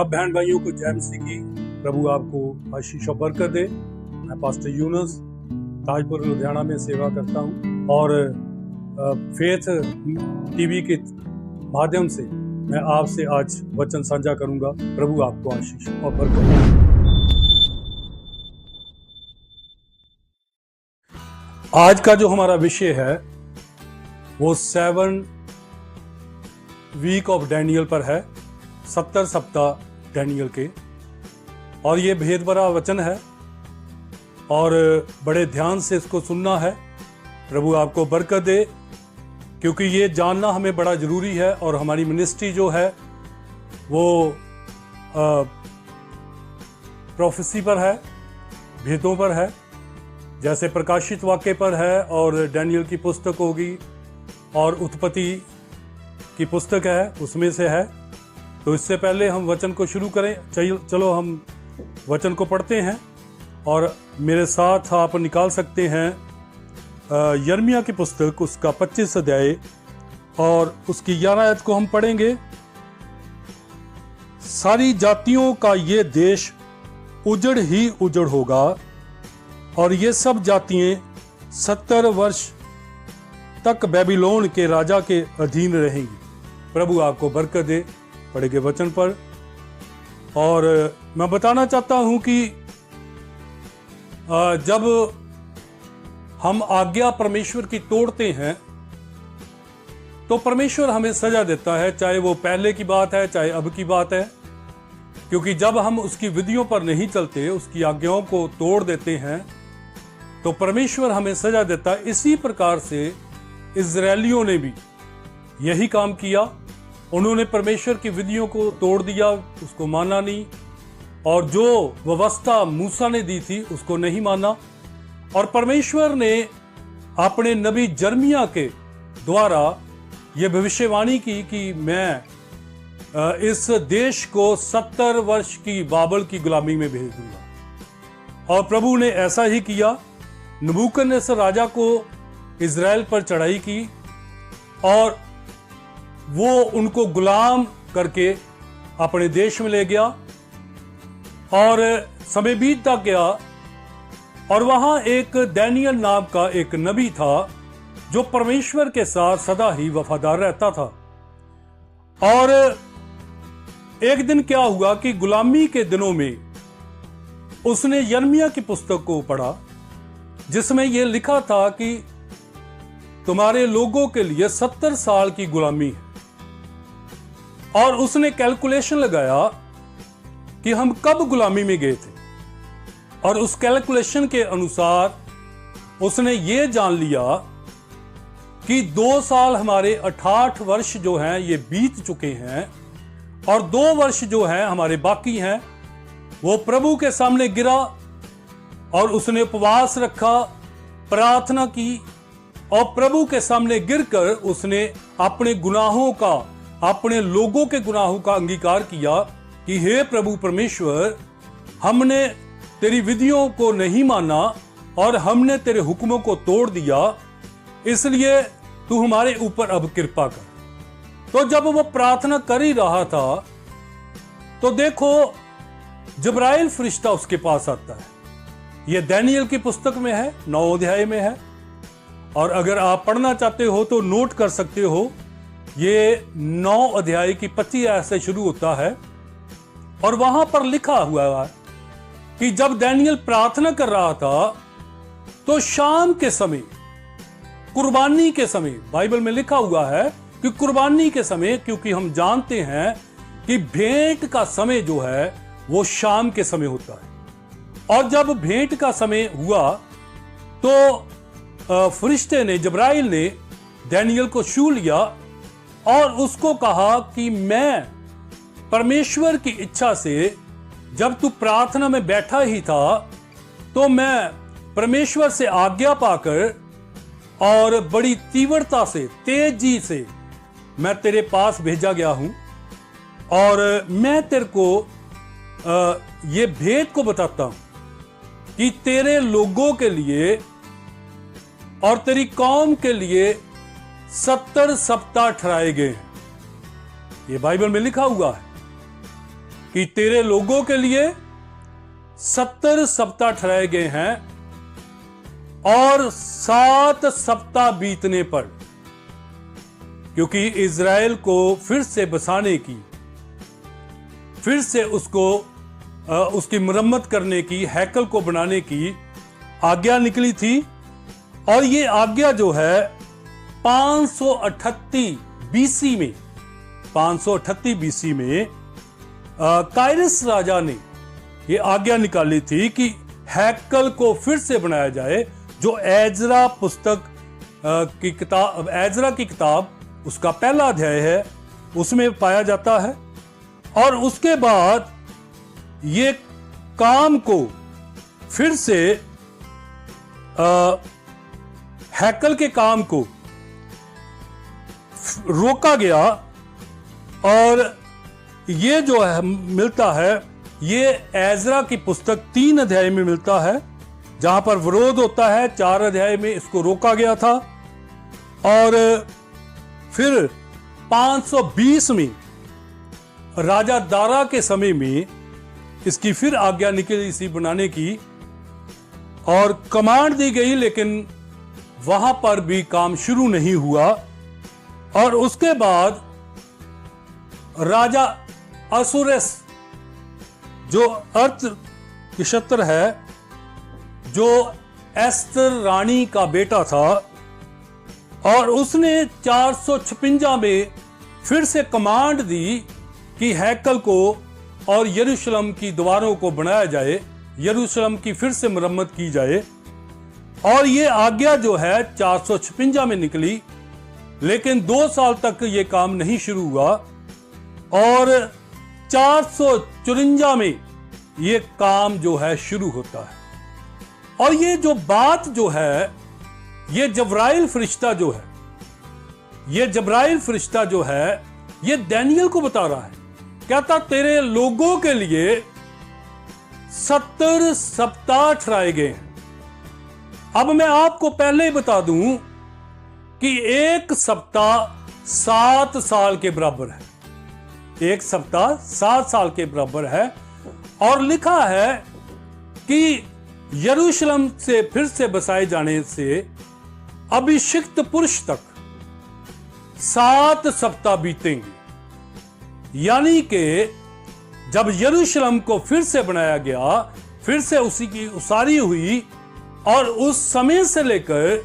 सब बहन भाइयों को जय मसीह की। प्रभु आपको आशीष और बरकत दे। मैं पास्टर यूनुस ताजपुर लुधियाना में सेवा करता हूँ और फेथ टीवी के माध्यम से मैं आपसे आज वचन साझा करूंगा। प्रभु आपको आशीष और बरकत दे। आज का जो हमारा विषय है वो 7 वीक ऑफ डैनियल पर है, 70 सप्ताह डैनियल के। और ये भेद भरा वचन है और बड़े ध्यान से इसको सुनना है। प्रभु आपको बरकत दे, क्योंकि ये जानना हमें बड़ा जरूरी है। और हमारी मिनिस्ट्री जो है वो प्रोफेसी पर है, भेदों पर है, जैसे प्रकाशित वाक्य पर है और डैनियल की पुस्तक होगी और उत्पत्ति की पुस्तक है, उसमें से है। तो इससे पहले हम वचन को शुरू करें। चलो हम वचन को पढ़ते हैं और मेरे साथ आप निकाल सकते हैं यिर्मयाह की पुस्तक, उसका 25 अध्याय और उसकी 11 आयत को हम पढ़ेंगे। सारी जातियों का ये देश उजड़ ही उजड़ होगा और ये सब जातियां 70 वर्ष तक बेबीलोन के राजा के अधीन रहेंगी। प्रभु आपको बरकत दे। पढ़ेंगे वचन पर। और मैं बताना चाहता हूं कि जब हम आज्ञा परमेश्वर की तोड़ते हैं तो परमेश्वर हमें सजा देता है, चाहे वो पहले की बात है चाहे अब की बात है। क्योंकि जब हम उसकी विधियों पर नहीं चलते, उसकी आज्ञाओं को तोड़ देते हैं, तो परमेश्वर हमें सजा देता है। इसी प्रकार से इजरायलियों ने भी यही काम किया। उन्होंने परमेश्वर की विधियों को तोड़ दिया, उसको माना नहीं, और जो व्यवस्था मूसा ने दी थी उसको नहीं माना। और परमेश्वर ने अपने नबी यिर्मयाह के द्वारा यह भविष्यवाणी की कि मैं इस देश को 70 वर्ष की बाबल की गुलामी में भेज दूंगा। और प्रभु ने ऐसा ही किया। नबूकदनेस्सर राजा को इजराइल पर चढ़ाई की और वो उनको गुलाम करके अपने देश में ले गया। और समय बीतता गया और वहां एक डैनियल नाम का एक नबी था जो परमेश्वर के साथ सदा ही वफादार रहता था। और एक दिन क्या हुआ कि गुलामी के दिनों में उसने यिर्मयाह की पुस्तक को पढ़ा, जिसमें यह लिखा था कि तुम्हारे लोगों के लिए 70 साल की गुलामी है। और उसने कैलकुलेशन लगाया कि हम कब गुलामी में गए थे, और उस कैलकुलेशन के अनुसार उसने ये जान लिया कि 2 साल हमारे 68 वर्ष जो हैं ये बीत चुके हैं और 2 वर्ष जो हैं हमारे बाकी हैं। वो प्रभु के सामने गिरा और उसने उपवास रखा, प्रार्थना की और प्रभु के सामने गिरकर उसने अपने गुनाहों का, अपने लोगों के गुनाहों का अंगीकार किया कि हे प्रभु परमेश्वर, हमने तेरी विधियों को नहीं माना और हमने तेरे हुक्मों को तोड़ दिया, इसलिए तू हमारे ऊपर अब कृपा कर। तो जब वो प्रार्थना कर ही रहा था तो देखो जिब्राइल फरिश्ता उसके पास आता है। यह डैनियल की पुस्तक में है, 9 अध्याय में है। और अगर आप पढ़ना चाहते हो तो नोट कर सकते हो। ये 9 अध्याय की 25 आयत से शुरू होता है और वहां पर लिखा हुआ है कि जब डैनियल प्रार्थना कर रहा था तो शाम के समय, कुर्बानी के समय, बाइबल में लिखा हुआ है कि कुर्बानी के समय, क्योंकि हम जानते हैं कि भेंट का समय जो है वो शाम के समय होता है। और जब भेंट का समय हुआ तो फरिश्ते ने, जिब्राइल ने डैनियल को छू लिया और उसको कहा कि मैं परमेश्वर की इच्छा से, जब तू प्रार्थना में बैठा ही था तो मैं परमेश्वर से आज्ञा पाकर और बड़ी तीव्रता से, तेजी से मैं तेरे पास भेजा गया हूं और मैं तेरे को ये भेद को बताता हूं कि तेरे लोगों के लिए और तेरी कौम के लिए 70 सप्ताह ठहराए गए हैं। ये बाइबल में लिखा हुआ है कि तेरे लोगों के लिए 70 सप्ताह ठहराए गए हैं और 7 सप्ताह बीतने पर, क्योंकि इज़राइल को फिर से बसाने की, फिर से उसको उसकी मरम्मत करने की, हैकल को बनाने की आज्ञा निकली थी। और ये आज्ञा जो है 538 बीसी में, 538 बीसी में कायरस राजा ने ये आज्ञा निकाली थी कि हैकल को फिर से बनाया जाए, जो एजरा पुस्तक की किताब, एजरा की किताब उसका पहला अध्याय है, उसमें पाया जाता है। और उसके बाद ये काम को फिर से हैकल के काम को रोका गया। और ये जो है मिलता है, ये एजरा की पुस्तक 3 अध्याय में मिलता है, जहां पर विरोध होता है। 4 अध्याय में इसको रोका गया था और फिर 520 में राजा दारा के समय में इसकी फिर आज्ञा निकली इसी बनाने की और कमांड दी गई, लेकिन वहां पर भी काम शुरू नहीं हुआ। और उसके बाद राजा असुरस, जो अर्थ नक्षत्र है, जो एस्तर रानी का बेटा था, और उसने 456 में फिर से कमांड दी कि हैकल को और यरूशलेम की दीवारों को बनाया जाए, यरूशलेम की फिर से मरम्मत की जाए। और ये आज्ञा जो है 456 में निकली, लेकिन 2 साल तक ये काम नहीं शुरू हुआ। और 454 में ये काम जो है शुरू होता है। और ये जो बात जो है, ये जब्राइल फरिश्ता जो है, ये जब्राइल फरिश्ता जो है, ये दानियल को बता रहा है। कहता तेरे लोगों के लिए 70 सप्ताह ठहराए गए हैं। अब मैं आपको पहले ही बता दूं कि 1 सप्ताह 7 साल के बराबर है। 1 सप्ताह 7 साल के बराबर है। और लिखा है कि यरूशलेम से फिर से बसाए जाने से अभिषिक्त पुरुष तक 7 सप्ताह बीतेंगे। यानी कि जब यरूशलेम को फिर से बनाया गया, फिर से उसी की उसारी हुई, और उस समय से लेकर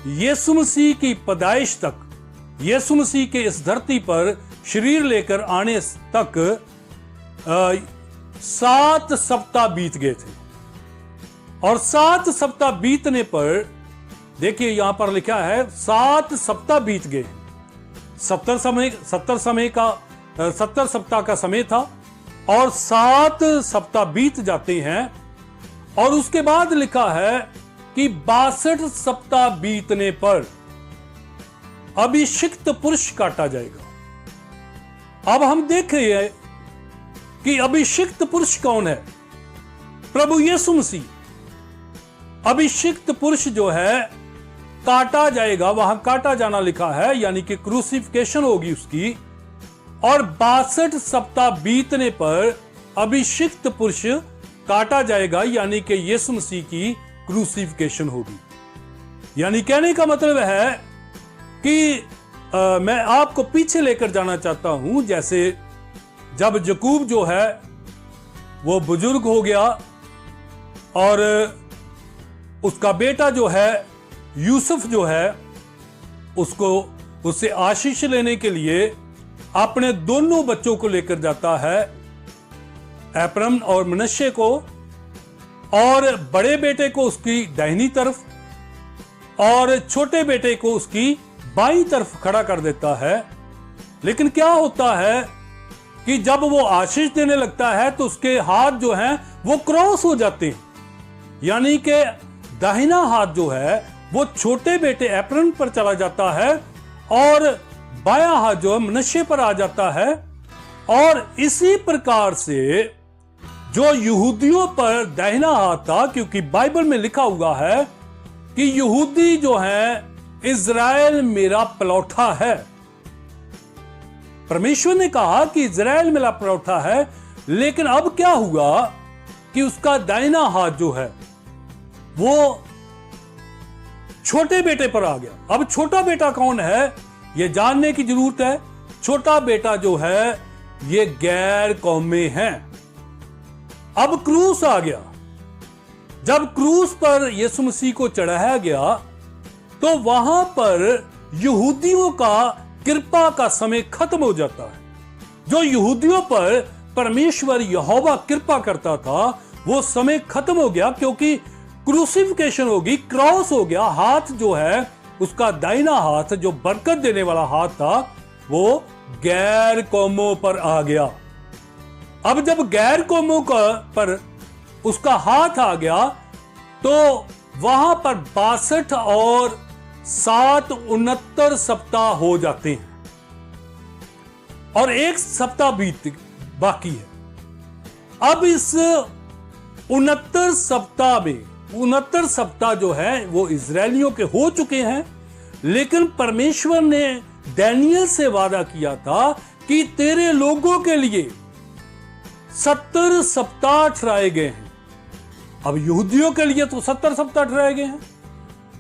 यीशु मसीह की पैदाइश तक, यीशु मसीह के इस धरती पर शरीर लेकर आने तक 7 सप्ताह बीत गए थे। और 7 सप्ताह बीतने पर देखिए यहां पर लिखा है 7 सप्ताह बीत गए। 70 सप्ताह का समय था और 7 सप्ताह बीत जाते हैं। और उसके बाद लिखा है कि 62 सप्ताह बीतने पर अभिषिक्त पुरुष काटा जाएगा। अब हम देख रहे हैं कि अभिषिक्त पुरुष कौन है? प्रभु यीशु मसीह। अभिषिक्त पुरुष जो है काटा जाएगा, वहां काटा जाना लिखा है, यानी कि क्रूसिफिकेशन होगी उसकी। और 62 सप्ताह बीतने पर अभिषिक्त पुरुष काटा जाएगा, यानी कि यीशु मसीह की क्रूसिफिकेशन होगी। यानी कहने का मतलब है कि मैं आपको पीछे लेकर जाना चाहता हूं। जैसे जब यकूब जो है वो बुजुर्ग हो गया और उसका बेटा जो है यूसुफ जो है उससे आशीष लेने के लिए अपने दोनों बच्चों को लेकर जाता है, एप्रम और मनश्शे को, और बड़े बेटे को उसकी दाहिनी तरफ और छोटे बेटे को उसकी बाईं तरफ खड़ा कर देता है। लेकिन क्या होता है कि जब वो आशीष देने लगता है तो उसके हाथ जो हैं वो क्रॉस हो जाते हैं, यानी कि दाहिना हाथ जो है वो छोटे बेटे एप्रन पर चला जाता है और बायां हाथ जो है मनश्शे पर आ जाता है। और इसी प्रकार से जो यहूदियों पर दाहिना हाथ था, क्योंकि बाइबल में लिखा हुआ है कि यहूदी जो है इज़राइल मेरा पलौठा है। परमेश्वर ने कहा कि इज़राइल मेरा पलौठा है, लेकिन अब क्या हुआ कि उसका दाहिना हाथ जो है वो छोटे बेटे पर आ गया। अब छोटा बेटा कौन है यह जानने की जरूरत है। छोटा बेटा जो है ये गैर कौमे हैं। अब क्रूस आ गया। जब क्रूस पर यीशु मसीह को चढ़ाया गया तो वहां पर यहूदियों का कृपा का समय खत्म हो जाता है। जो यहूदियों पर परमेश्वर यहोवा कृपा करता था वो समय खत्म हो गया, क्योंकि क्रूसिफिकेशन होगी, क्रॉस हो गया। हाथ जो है उसका दाहिना हाथ जो बरकत देने वाला हाथ था वो गैर कौमों पर आ गया। अब जब गैर कौमों पर उसका हाथ आ गया तो वहां पर 62 और 7 69 सप्ताह हो जाते हैं और एक सप्ताह बाकी है। अब इस 69 सप्ताह में 69 सप्ताह जो है वो इजरायलियों के हो चुके हैं, लेकिन परमेश्वर ने दानियल से वादा किया था कि तेरे लोगों के लिए 70 सप्ताह ठहराए गए हैं। अब यहूदियों के लिए तो 70 सप्ताह ठहराए गए हैं,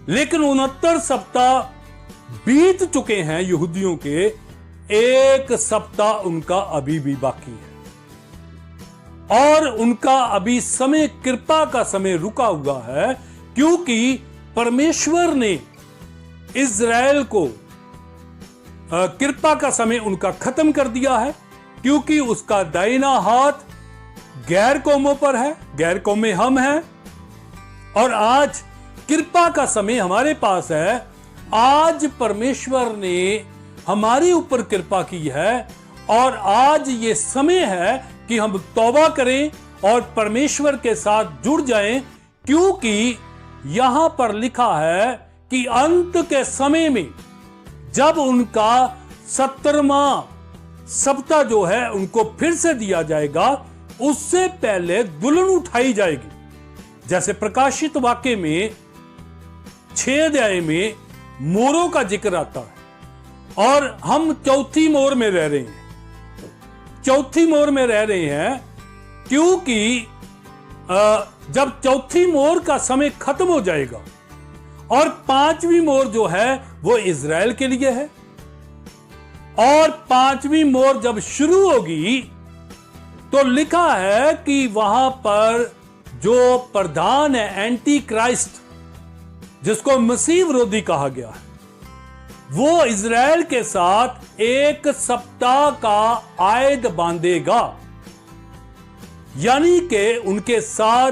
लेकिन 69 सप्ताह बीत चुके हैं यहूदियों के, एक सप्ताह उनका अभी भी बाकी है और उनका अभी समय कृपा का समय रुका हुआ है, क्योंकि परमेश्वर ने इज़राइल को कृपा का समय उनका खत्म कर दिया है, क्योंकि उसका दाहिना हाथ गैर कौमों पर है, गैर कौमें हम हैं और आज कृपा का समय हमारे पास है। आज परमेश्वर ने हमारे ऊपर कृपा की है और आज ये समय है कि हम तौबा करें और परमेश्वर के साथ जुड़ जाएं, क्योंकि यहां पर लिखा है कि अंत के समय में जब उनका 70वां सप्ताह जो है उनको फिर से दिया जाएगा, उससे पहले दुल्हन उठाई जाएगी। जैसे प्रकाशित वाक्य में 6 अध्याय में मोरों का जिक्र आता है और हम चौथी मोर में रह रहे हैं। चौथी मोर में रह रहे हैं क्योंकि जब चौथी मोर का समय खत्म हो जाएगा और 5वीं मोर जो है वो इज़राइल के लिए है और 5वीं मोर जब शुरू होगी तो लिखा है कि वहां पर जो प्रधान है एंटी क्राइस्ट, जिसको मसीह विरोधी कहा गया है, वो इज़राइल के साथ एक सप्ताह का आयद बांधेगा, यानी कि उनके साथ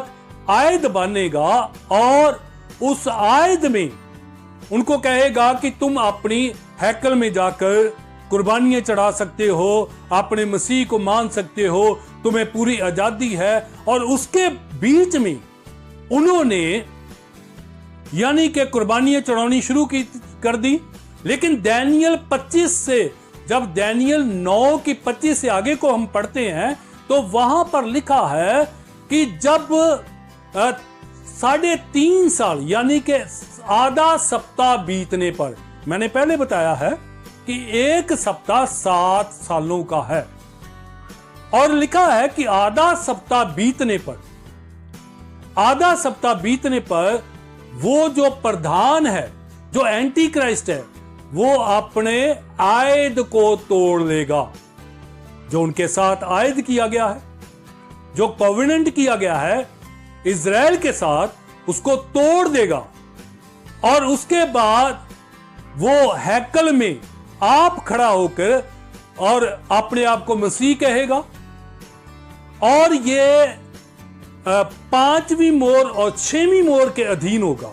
आयद बांधेगा और उस आयद में उनको कहेगा कि तुम अपनी हैकल में जाकर कुर्बानियां चढ़ा सकते हो, अपने मसीह को मान सकते हो, तुम्हें पूरी आजादी है। और उसके बीच में उन्होंने यानी कि कुर्बानियां चढ़ानी शुरू कर दी। लेकिन दानियल 25 से, जब दानियल 9 की 25 से आगे को हम पढ़ते हैं तो वहां पर लिखा है कि जब 3.5 साल यानी कि आधा सप्ताह बीतने पर, मैंने पहले बताया है कि एक सप्ताह 7 सालों का है और लिखा है कि आधा सप्ताह बीतने पर वो जो प्रधान है, जो एंटी क्राइस्ट है, वो अपने आयद को तोड़ लेगा। जो उनके साथ आयद किया गया है, जो कॉवेनेंट किया गया है इज़राइल के साथ, उसको तोड़ देगा और उसके बाद वो हैकल में आप खड़ा होकर और अपने आप को मसीह कहेगा और ये 5वीं मोर और 6वीं मोर के अधीन होगा,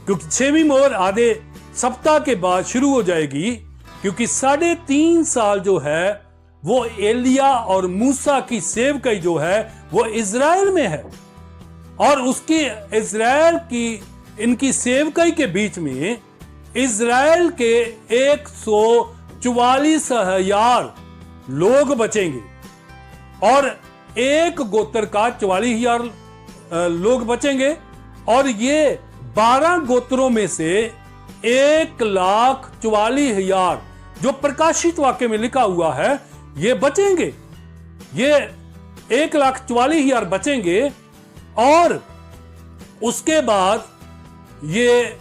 क्योंकि 6वीं मोर आधे सप्ताह के बाद शुरू हो जाएगी, क्योंकि 3.5 साल जो है वो एलिया और मूसा की सेवकाई जो है वो इज़राइल में है और उसकी इज़राइल की इनकी सेवकाई के बीच में इज़राइल के 144,000 लोग बचेंगे और एक गोत्र का 44,000 लोग बचेंगे और ये 12 गोत्रों में से 1,44,000 जो प्रकाशित वाक्य में लिखा हुआ है ये बचेंगे। ये 1,44,000 बचेंगे और उसके बाद ये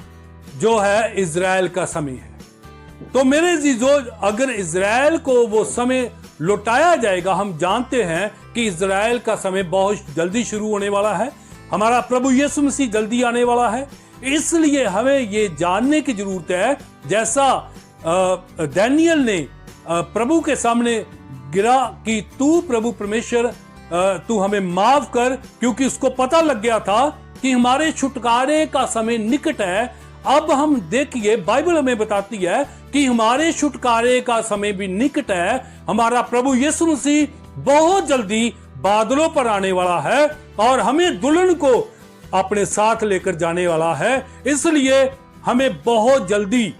जो है इजराइल का समय है। तो मेरे जीजो, अगर इजराइल को वो समय लौटाया जाएगा, हम जानते हैं कि इजराइल का समय बहुत जल्दी शुरू होने वाला है, हमारा प्रभु यीशु मसीह जल्दी आने वाला है। इसलिए हमें ये जानने की जरूरत है, जैसा दानियल ने प्रभु के सामने गिरा कि तू प्रभु परमेश्वर तू हमें माफ कर, क्योंकि उसको पता लग गया था कि हमारे छुटकारे का समय निकट है। अब हम देखिए, बाइबल हमें बताती है कि हमारे छुटकारे का समय भी निकट है। हमारा प्रभु यीशु मसीह बहुत जल्दी बादलों पर आने वाला है और हमें दुल्हन को अपने साथ लेकर जाने वाला है। इसलिए हमें बहुत जल्दी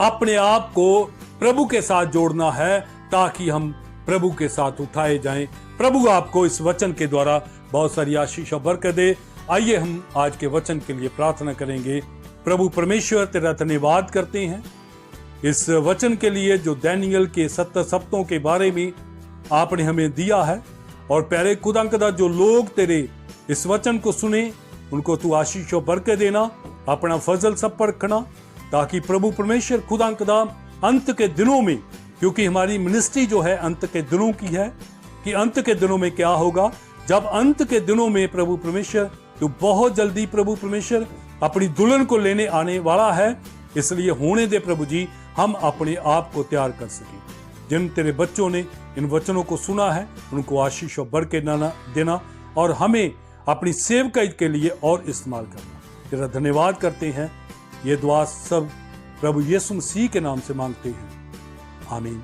अपने आप को प्रभु के साथ जोड़ना है ताकि हम प्रभु के साथ उठाए जाएं। प्रभु आपको इस वचन के द्वारा बहुत सारी आशीष और बरकत दे। आइए हम आज के वचन के लिए प्रार्थना करेंगे। प्रभु परमेश्वर, तेरा धन्यवाद करते हैं इस वचन के लिए जो दानियल के 70 सप्तों के बारे में आपने हमें दिया है। और प्यारे खुदावंद, जो लोग तेरे इस वचन को सुने उनको तू आशीष और बरकत देना, अपना फजल सब पर रखना, ताकि प्रभु परमेश्वर खुदावंद अंत के दिनों में, क्योंकि हमारी मिनिस्ट्री जो है अंत के दिनों की है, कि अंत के दिनों में क्या होगा, जब अंत के दिनों में प्रभु परमेश्वर तू बहुत जल्दी प्रभु परमेश्वर अपनी दुल्हन को लेने आने वाला है। इसलिए होने दे प्रभु जी, हम अपने आप को तैयार कर सकें। जिन तेरे बच्चों ने इन वचनों को सुना है उनको आशीष और बरकत देना और हमें अपनी सेवकाई के लिए और इस्तेमाल करना। तेरा धन्यवाद करते हैं। ये दुआ सब प्रभु यीशु मसीह के नाम से मांगते हैं, आमीन।